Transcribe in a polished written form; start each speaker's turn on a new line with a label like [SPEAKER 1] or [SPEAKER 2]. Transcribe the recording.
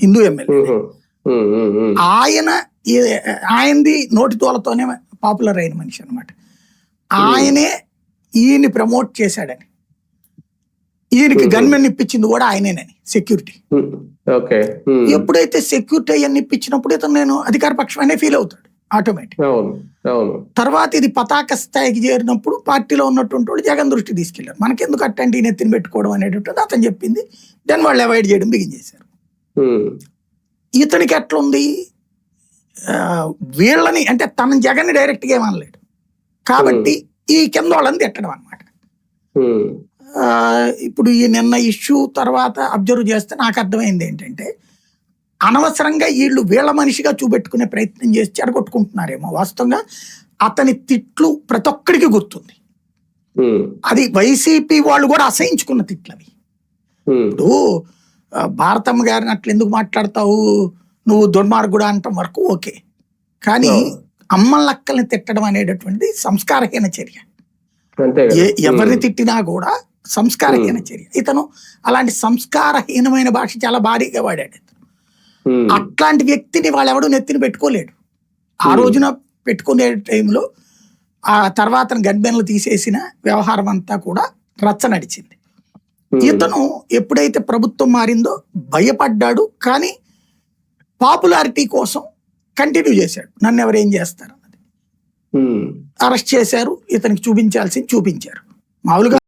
[SPEAKER 1] Hindu MLA. ఆయనది నోటి తోలతోనే popular అయిన మనిషి అనమాట. ఆయనే ఈయన్ని ప్రమోట్ చేశాడని, ఈయనకి గన్మెన్ ఇప్పించింది కూడా ఆయనేనని, సెక్యూరిటీ. ఎప్పుడైతే సెక్యూరిటీ అవన్నీ ఇప్పించినప్పుడు ఇతను నేను అధికార పక్షమనే ఫీల్ అవుతాడు ఆటోమేటిక్. తర్వాత ఇది పతాక స్థాయికి చేరినప్పుడు పార్టీలో ఉన్నటువంటి వాళ్ళు జగన్ దృష్టి తీసుకెళ్లారు. మనకెందుకు అట్టండి నెత్తిని పెట్టుకోవడం అనేటువంటిది అతను చెప్పింది. దాన్ని వాళ్ళు అవాయిడ్ చేయడం బిగించేశారు. ఇతనికి ఎట్లుంది, వీళ్ళని అంటే తన జగన్ని డైరెక్ట్గా ఏమనలేడు కాబట్టి ఈ కింద వాళ్ళని తిట్టడం అనమాట. ఇప్పుడు ఈ నిన్న ఇష్యూ తర్వాత అబ్జర్వ్ చేస్తే నాకు అర్థమైంది ఏంటంటే, అనవసరంగా వీళ్ళు వీళ్ళ మనిషిగా చూపెట్టుకునే ప్రయత్నం చేసి చెడగొట్టుకుంటున్నారేమో. వాస్తవంగా అతని తిట్లు ప్రతి ఒక్కడికి గుర్తుంది. అది వైసీపీ వాళ్ళు కూడా అసహించుకున్న తిట్లు అవి. ఇప్పుడు భారతమ్మ గారిని అట్లా ఎందుకు మాట్లాడతావు, నువ్వు దుర్మార్గుడు అంటాం వరకు ఓకే, కానీ అమ్మలక్కల్ని తిట్టడం అనేటటువంటిది సంస్కారహీన చర్య. ఎవరిని తిట్టినా కూడా సంస్కారహీన చర్య. ఇతను అలాంటి సంస్కారహీనమైన భాష చాలా భారీగా వాడాడు. అట్లాంటి వ్యక్తిని వాళ్ళు ఎవడు నెత్తిని పెట్టుకోలేడు. ఆ రోజున పెట్టుకునే టైంలో ఆ తర్వాత గన్మెన్లు తీసేసిన వ్యవహారం అంతా కూడా రచ్చ నడిచింది. ఇతను ఎప్పుడైతే ప్రభుత్వం మారిందో భయపడ్డాడు, కానీ పాపులారిటీ కోసం కంటిన్యూ చేశాడు. నన్ను ఎవరేం చేస్తారు అన్నది. అరెస్ట్ చేశారు, ఇతనికి చూపించాల్సింది చూపించారు. మామూలుగా